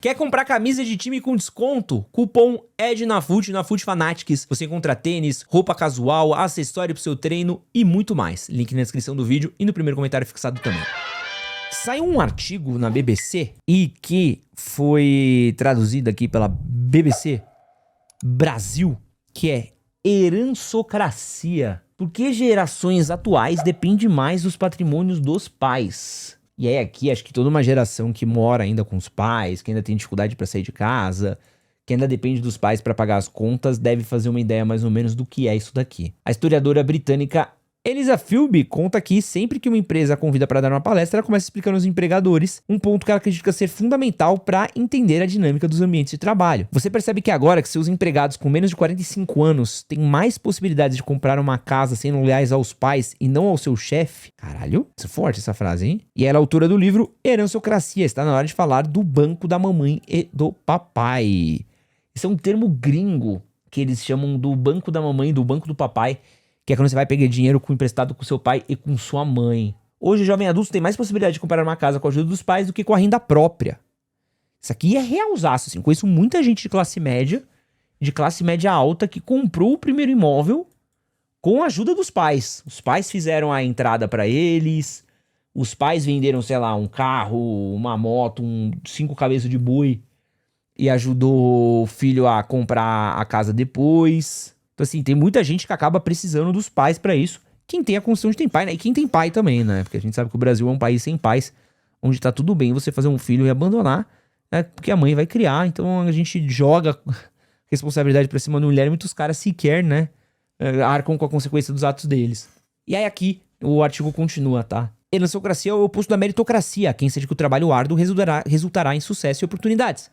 Quer comprar camisa de time com desconto? Cupom EDNAFUT na FUT Fanatics. Você encontra tênis, roupa casual, acessório pro seu treino e muito mais. Link na descrição do vídeo e no primeiro comentário fixado também. Saiu um artigo na BBC e que foi traduzido aqui pela BBC Brasil, que é Herançocracia. Por que gerações atuais dependem mais dos patrimônios dos pais? E aí aqui, acho que toda uma geração que mora ainda com os pais, que ainda tem dificuldade para sair de casa, que ainda depende dos pais para pagar as contas, deve fazer uma ideia mais ou menos do que é isso daqui. A historiadora britânica Elisa Philby conta que sempre que uma empresa a convida para dar uma palestra, ela começa explicando aos empregadores um ponto que ela acredita ser fundamental para entender a dinâmica dos ambientes de trabalho. Você percebe que agora que seus empregados com menos de 45 anos têm mais possibilidades de comprar uma casa sendo leais aos pais e não ao seu chefe? Caralho, isso é forte essa frase, hein? E ela é autora do livro Herançocracia. Está na hora de falar do banco da mamãe e do papai. Isso é um termo gringo que eles chamam do banco da mamãe e do banco do papai, que é quando você vai pegar dinheiro emprestado com seu pai e com sua mãe. Hoje, o jovem adulto tem mais possibilidade de comprar uma casa com a ajuda dos pais do que com a renda própria. Isso aqui é realzaço, assim. Conheço muita gente de classe média alta, que comprou o primeiro imóvel com a ajuda dos pais. Os pais fizeram a entrada para eles, os pais venderam, sei lá, um carro, uma moto, 5 cabeças de boi e ajudou o filho a comprar a casa depois. Então, assim, tem muita gente que acaba precisando dos pais pra isso. Quem tem a condição de ter pai, né? E quem tem pai também, né? Porque a gente sabe que o Brasil é um país sem pais, onde tá tudo bem você fazer um filho e abandonar, né? Porque a mãe vai criar. Então, a gente joga responsabilidade pra cima da mulher e muitos caras sequer, né? Arcam com a consequência dos atos deles. E aí aqui, o artigo continua, tá? Herançocracia é o oposto da meritocracia. Quem sente que o trabalho árduo resultará em sucesso e oportunidades.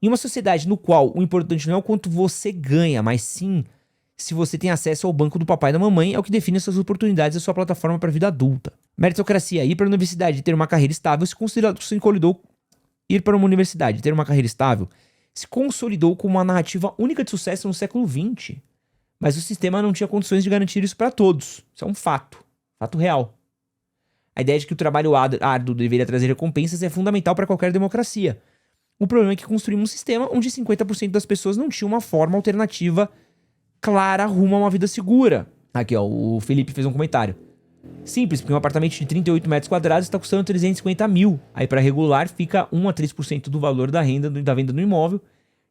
Em uma sociedade no qual o importante não é o quanto você ganha, mas sim se você tem acesso ao banco do papai e da mamãe, é o que define as suas oportunidades e a sua plataforma para a vida adulta. Meritocracia, ir para a universidade e ter uma carreira estável se consolidou. Ir para uma universidade e ter uma carreira estável se consolidou como uma narrativa única de sucesso no século XX. Mas o sistema não tinha condições de garantir isso para todos. Isso é um fato. Fato real. A ideia de que o trabalho árduo deveria trazer recompensas é fundamental para qualquer democracia. O problema é que construímos um sistema onde 50% das pessoas não tinham uma forma alternativa clara rumo a uma vida segura. Aqui, ó, o Felipe fez um comentário. Simples, porque um apartamento de 38 metros quadrados está custando 350 mil. Aí, para regular, fica 1 a 3% do valor da renda da venda do imóvel,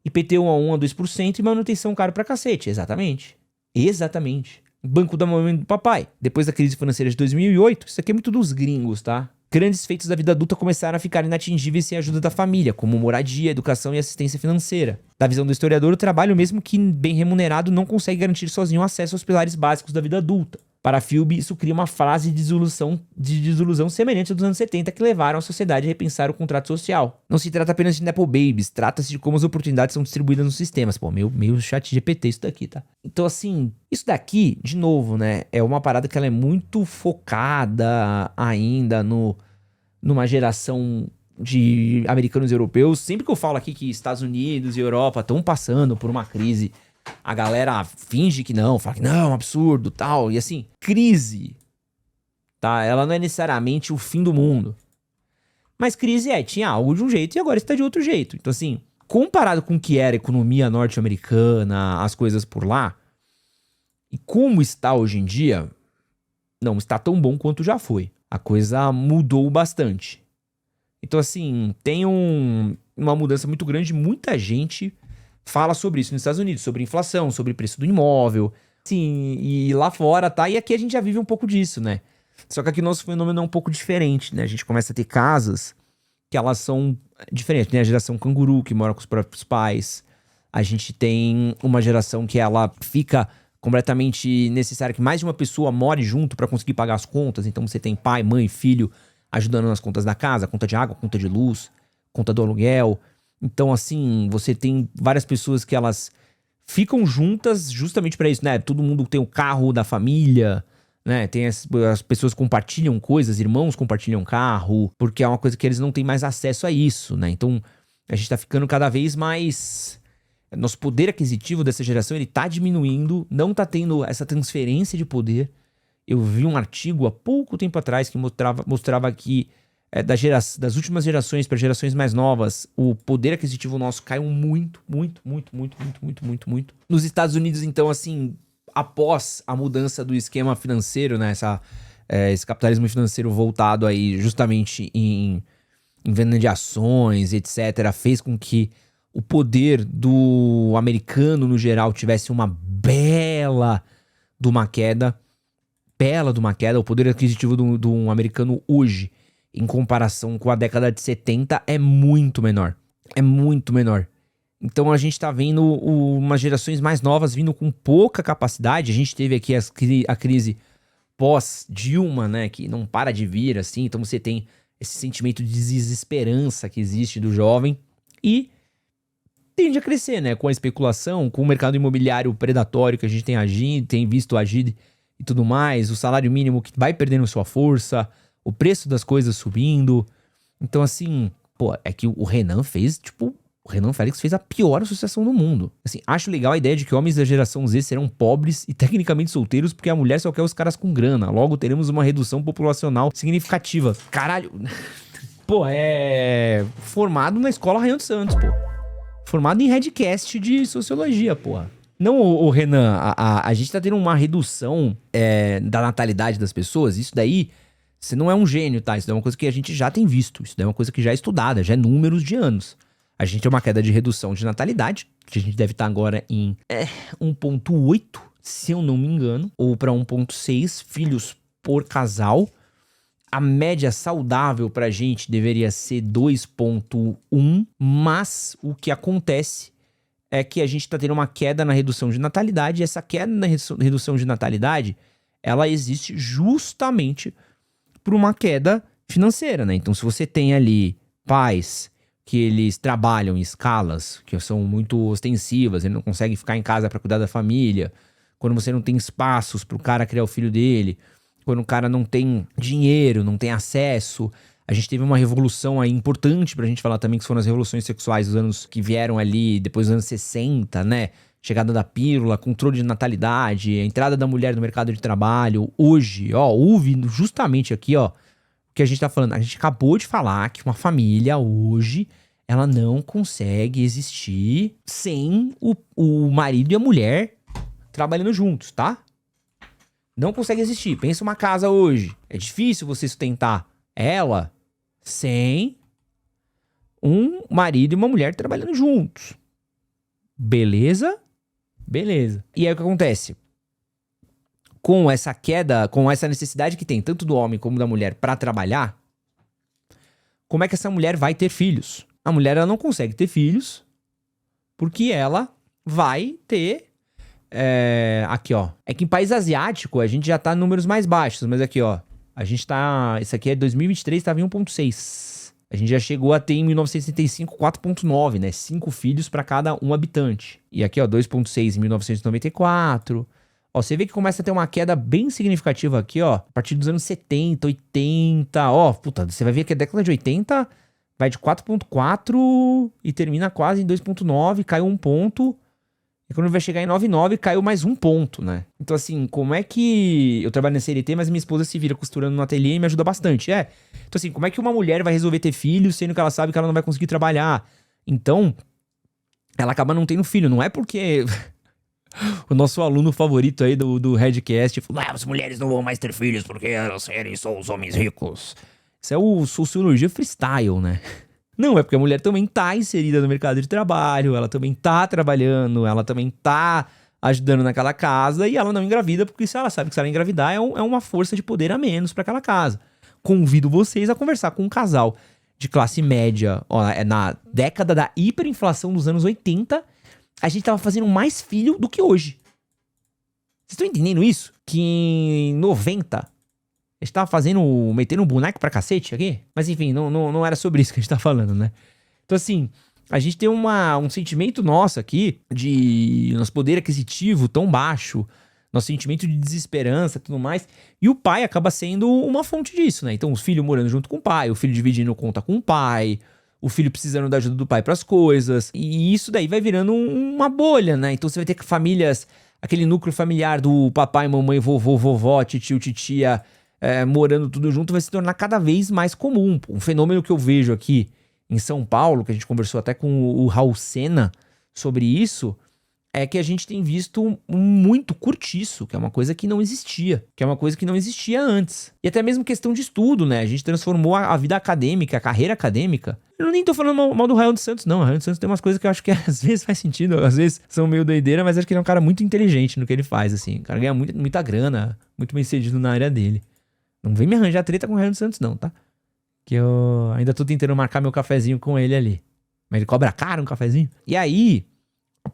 IPTU a 1 a 2% e manutenção caro pra cacete. Exatamente. Exatamente. Banco da mamãe e do papai. Depois da crise financeira de 2008, isso aqui é muito dos gringos, tá? Grandes feitos da vida adulta começaram a ficar inatingíveis sem a ajuda da família, como moradia, educação e assistência financeira. Da visão do historiador, o trabalho, mesmo que bem remunerado, não consegue garantir sozinho acesso aos pilares básicos da vida adulta. Para Philby, isso cria uma fase de desilusão semelhante à dos anos 70 que levaram a sociedade a repensar o contrato social. Não se trata apenas de Nepo Babies, trata-se de como as oportunidades são distribuídas nos sistemas. Pô, meio chat GPT isso daqui, tá? Então, assim, isso daqui, de novo, né, é uma parada que ela é muito focada ainda numa geração de americanos e europeus. Sempre que eu falo aqui que Estados Unidos e Europa estão passando por uma crise, a galera finge que não, fala que não, é um absurdo, tal. E assim, crise, tá? Ela não é necessariamente o fim do mundo. Mas crise tinha algo de um jeito e agora está de outro jeito. Então assim, comparado com o que era a economia norte-americana, as coisas por lá, e como está hoje em dia, não está tão bom quanto já foi. A coisa mudou bastante. Então assim, tem uma mudança muito grande, muita gente fala sobre isso nos Estados Unidos, sobre inflação, sobre preço do imóvel, sim, e lá fora, tá? E aqui a gente já vive um pouco disso, né? Só que aqui o nosso fenômeno é um pouco diferente, né? A gente começa a ter casas que elas são diferentes, né? A geração canguru, que mora com os próprios pais. A gente tem uma geração que ela fica completamente necessária que mais de uma pessoa more junto para conseguir pagar as contas. Então você tem pai, mãe, filho ajudando nas contas da casa, conta de água, conta de luz, conta do aluguel. Então, assim, você tem várias pessoas que elas ficam juntas justamente para isso, né? Todo mundo tem o carro da família, né? Tem as pessoas compartilham coisas, irmãos compartilham carro, porque é uma coisa que eles não têm mais acesso a isso, né? Então, a gente tá ficando cada vez mais... Nosso poder aquisitivo dessa geração, ele tá diminuindo, não tá tendo essa transferência de poder. Eu vi um artigo há pouco tempo atrás que mostrava que das últimas gerações para gerações mais novas, o poder aquisitivo nosso caiu muito, muito, muito, muito, muito, muito, muito, muito. Nos Estados Unidos, então, assim, após a mudança do esquema financeiro, né, esse capitalismo financeiro voltado aí justamente em venda de ações, etc., fez com que o poder do americano, no geral, tivesse uma bela de uma queda. O poder aquisitivo do americano hoje, em comparação com a década de 70, é muito menor. É muito menor. Então a gente tá vendo umas gerações mais novas vindo com pouca capacidade. A gente teve aqui a crise pós-Dilma, né, que não para de vir, assim. Então você tem esse sentimento de desesperança que existe do jovem e tende a crescer, né, com a especulação, com o mercado imobiliário predatório que a gente tem visto agir e tudo mais, o salário mínimo que vai perdendo sua força, o preço das coisas subindo. Então, assim, pô, é que o Renan Félix fez a pior associação do mundo. Assim, acho legal a ideia de que homens da geração Z serão pobres e tecnicamente solteiros porque a mulher só quer os caras com grana. Logo, teremos uma redução populacional significativa. Caralho. Pô, é formado na escola Rainha dos Santos, pô. Formado em Redcast de sociologia, porra. Não, o Renan, a gente tá tendo uma redução da natalidade das pessoas. Isso daí, você não é um gênio, tá? Isso daí é uma coisa que a gente já tem visto. Isso daí é uma coisa que já é estudada, já é números de anos. A gente tem uma queda de redução de natalidade, que a gente deve estar agora em 1,8, se eu não me engano, ou para 1,6 filhos por casal. A média saudável pra gente deveria ser 2,1, mas o que acontece é que a gente tá tendo uma queda na redução de natalidade, e essa queda na redução de natalidade, ela existe justamente por uma queda financeira, né? Então, se você tem ali pais que eles trabalham em escalas que são muito ostensivas, ele não consegue ficar em casa para cuidar da família, quando você não tem espaços para o cara criar o filho dele, quando o cara não tem dinheiro, não tem acesso. A gente teve uma revolução aí importante pra gente falar também, que foram as revoluções sexuais dos anos que vieram ali depois dos anos 60, né? Chegada da pílula, controle de natalidade, a entrada da mulher no mercado de trabalho. Hoje, ó, houve justamente aqui, ó, o que a gente tá falando. A gente acabou de falar que uma família hoje, ela não consegue existir sem o marido e a mulher trabalhando juntos, tá? Não consegue existir. Pensa uma casa hoje. É difícil você sustentar ela sem um marido e uma mulher trabalhando juntos. Beleza? Beleza. E aí o que acontece? Com essa queda, com essa necessidade que tem tanto do homem como da mulher pra trabalhar, como é que essa mulher vai ter filhos? A mulher, ela não consegue ter filhos porque ela vai ter... aqui, ó. É que em país asiático a gente já tá em números mais baixos, mas aqui, ó. A gente tá... Isso aqui é 2023, tava em 1,6. A gente já chegou a ter em 1965 4,9, né? 5 filhos pra cada um habitante. E aqui, ó, 2,6 em 1994. Ó, você vê que começa a ter uma queda bem significativa aqui, ó. A partir dos anos 70, 80. Ó, puta, você vai ver que a década de 80 vai de 4,4 e termina quase em 2,9, caiu um ponto. E quando vai chegar em 9,9, caiu mais um ponto, né? Então, assim, como é que... Eu trabalho na CLT, mas minha esposa se vira costurando no ateliê e me ajuda bastante. Então, assim, como é que uma mulher vai resolver ter filhos, sendo que ela sabe que ela não vai conseguir trabalhar? Então, ela acaba não tendo filho. Não é porque... o nosso aluno favorito aí do Redcast falou: as mulheres não vão mais ter filhos porque elas serem só os homens ricos. Isso é o sociologia freestyle, né? Não, é porque a mulher também tá inserida no mercado de trabalho, ela também tá trabalhando, ela também tá ajudando naquela casa e ela não engravida, porque se ela sabe que se ela engravidar é uma força de poder a menos pra aquela casa. Convido vocês a conversar com um casal de classe média. Ó, na década da hiperinflação dos anos 80, a gente tava fazendo mais filho do que hoje. Vocês estão entendendo isso? Que em 90... A gente tava metendo um boneco pra cacete aqui. Mas enfim, não era sobre isso que a gente tá falando, né? Então assim, a gente tem um sentimento nosso aqui de nosso poder aquisitivo tão baixo, nosso sentimento de desesperança e tudo mais. E o pai acaba sendo uma fonte disso, né? Então os filhos morando junto com o pai, o filho dividindo conta com o pai, o filho precisando da ajuda do pai pras coisas. E isso daí vai virando uma bolha, né? Então você vai ter famílias, aquele núcleo familiar do papai, mamãe, vovô, vovó, titio, titia... morando tudo junto, vai se tornar cada vez mais comum. Um fenômeno que eu vejo aqui em São Paulo, que a gente conversou até com o Raul Sena sobre isso, é que a gente tem visto muito curtiço, que é uma coisa que não existia, antes. E até mesmo questão de estudo, né? A gente transformou a vida acadêmica, a carreira acadêmica. Eu nem tô falando mal do Raul dos Santos, não. O Raul dos Santos tem umas coisas que eu acho que às vezes faz sentido, às vezes são meio doideira, mas acho que ele é um cara muito inteligente no que ele faz, assim. O cara ganha muita grana, muito bem sucedido na área dele. Não vem me arranjar treta com o Raul dos Santos, não, tá? Que eu ainda tô tentando marcar meu cafezinho com ele ali. Mas ele cobra caro um cafezinho. E aí,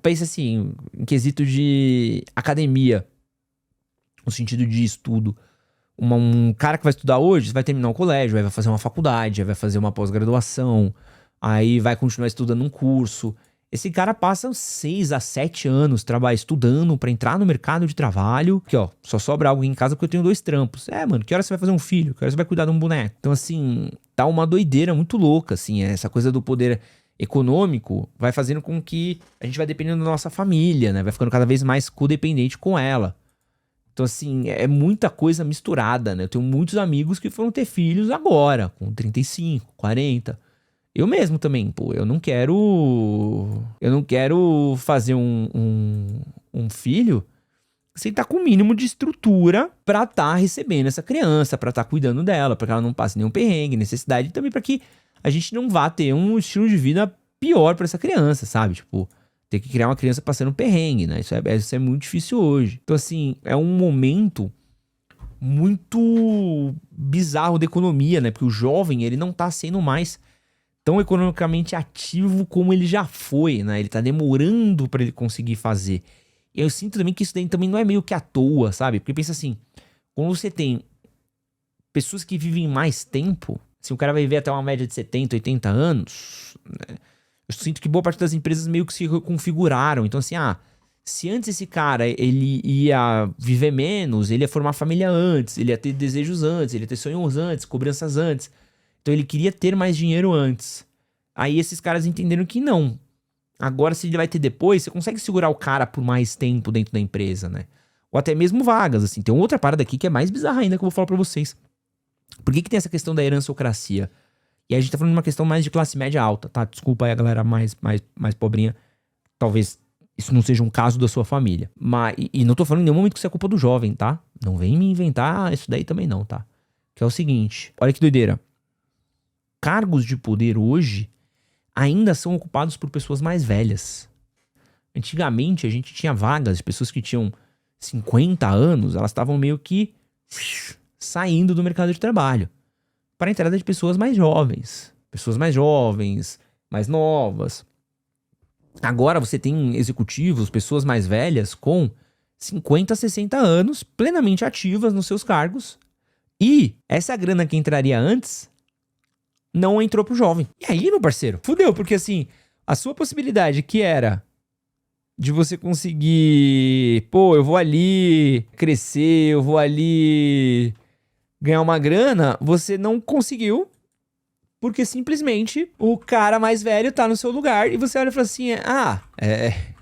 pensa assim, em quesito de academia, no sentido de estudo. Um cara que vai estudar hoje, vai terminar o colégio, aí vai fazer uma faculdade, aí vai fazer uma pós-graduação, aí vai continuar estudando um curso. Esse cara passa 6 a 7 anos estudando pra entrar no mercado de trabalho. Que, ó, só sobra algo em casa porque eu tenho 2 trampos. Mano, que hora você vai fazer um filho? Que hora você vai cuidar de um boneco? Então, assim, tá uma doideira muito louca, assim. Essa coisa do poder econômico vai fazendo com que a gente vai dependendo da nossa família, né? Vai ficando cada vez mais codependente com ela. Então, assim, é muita coisa misturada, né? Eu tenho muitos amigos que foram ter filhos agora, com 35, 40. Eu mesmo também, pô, eu não quero fazer um filho sem estar com o mínimo de estrutura pra estar recebendo essa criança, pra estar cuidando dela, pra que ela não passe nenhum perrengue, necessidade, e também pra que a gente não vá ter um estilo de vida pior pra essa criança, sabe? Tipo, ter que criar uma criança passando perrengue, né? Isso é muito difícil hoje. Então, assim, é um momento muito bizarro da economia, né? Porque o jovem, ele não tá sendo mais tão economicamente ativo como ele já foi, né? Ele tá demorando pra ele conseguir fazer. E eu sinto também que isso daí também não é meio que à toa, sabe? Porque pensa assim, quando você tem pessoas que vivem mais tempo, se o cara vai viver até uma média de 70, 80 anos, né? Eu sinto que boa parte das empresas meio que se configuraram. Então assim, se antes esse cara, ele ia viver menos, ele ia formar família antes, ele ia ter desejos antes, ele ia ter sonhos antes, cobranças antes. Então ele queria ter mais dinheiro antes. Aí esses caras entenderam que não. Agora, se ele vai ter depois, você consegue segurar o cara por mais tempo dentro da empresa, né? Ou até mesmo vagas, assim. Tem outra parada aqui que é mais bizarra ainda que eu vou falar pra vocês. Por que tem essa questão da herançocracia? E aí a gente tá falando de uma questão mais de classe média alta, tá? Desculpa aí a galera mais pobrinha. Talvez isso não seja um caso da sua família. E não tô falando em nenhum momento que isso é culpa do jovem, tá? Não vem me inventar isso daí também não, tá? Que é o seguinte, olha que doideira. Cargos de poder hoje ainda são ocupados por pessoas mais velhas. Antigamente a gente tinha vagas de pessoas que tinham 50 anos, elas estavam meio que saindo do mercado de trabalho para a entrada de pessoas mais jovens, mais novas. Agora você tem executivos, pessoas mais velhas com 50, 60 anos, plenamente ativas nos seus cargos, e essa grana que entraria antes não entrou pro jovem. E aí, meu parceiro, fudeu, porque assim, a sua possibilidade que era de você conseguir, pô, eu vou ali crescer, eu vou ali ganhar uma grana, você não conseguiu, porque simplesmente o cara mais velho tá no seu lugar e você olha e fala assim,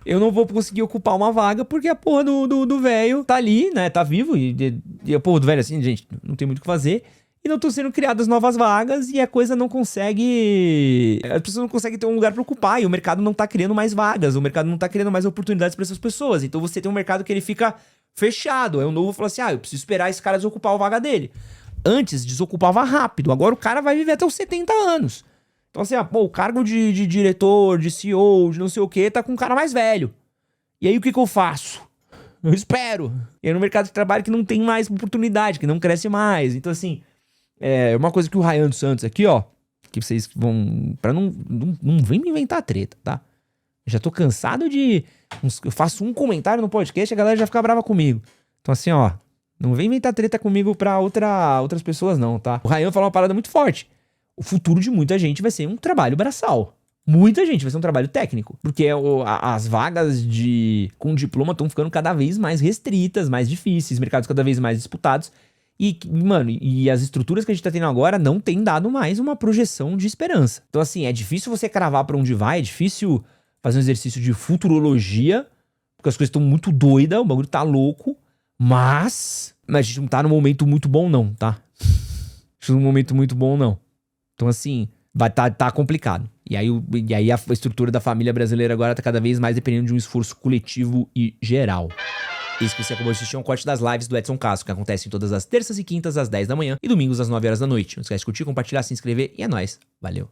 eu não vou conseguir ocupar uma vaga porque a porra do velho tá ali, né, tá vivo e a porra do velho assim, gente, não tem muito o que fazer. E não estão sendo criadas novas vagas e a coisa não consegue... As pessoas não conseguem ter um lugar para ocupar e o mercado não tá criando mais vagas, o mercado não tá criando mais oportunidades para essas pessoas. Então você tem um mercado que ele fica fechado. Aí o novo fala assim, eu preciso esperar esse cara desocupar a vaga dele. Antes desocupava rápido, agora o cara vai viver até os 70 anos. Então assim, o cargo de diretor, de CEO, de não sei o que, tá com um cara mais velho. E aí o que eu faço? Eu espero. E aí no mercado de trabalho que não tem mais oportunidade, que não cresce mais. Então assim... É uma coisa que o Ryan dos Santos aqui, ó, que vocês vão... Pra não vem me inventar treta, tá? Já tô cansado de... Eu faço um comentário no podcast e a galera já fica brava comigo. Então assim, ó, não vem inventar treta comigo pra outras pessoas não, tá? O Ryan falou uma parada muito forte. O futuro de muita gente vai ser um trabalho braçal. Muita gente vai ser um trabalho técnico. Porque as vagas com diploma estão ficando cada vez mais restritas, mais difíceis, mercados cada vez mais disputados. E, mano, as estruturas que a gente tá tendo agora não tem dado mais uma projeção de esperança. Então, assim, é difícil você cravar pra onde vai, é difícil fazer um exercício de futurologia, porque as coisas estão muito doidas, o bagulho tá louco, Mas a gente não tá num momento muito bom, não, tá? A gente tá num momento muito bom, não. Então, assim, vai tá complicado. E aí a estrutura da família brasileira agora tá cada vez mais dependendo de um esforço coletivo e geral. Isso que você acabou de assistir é um corte das lives do Edson Castro, que acontecem todas as terças e quintas às 10 da manhã e domingos às 9 horas da noite. Não esquece de curtir, compartilhar, se inscrever e é nóis. Valeu.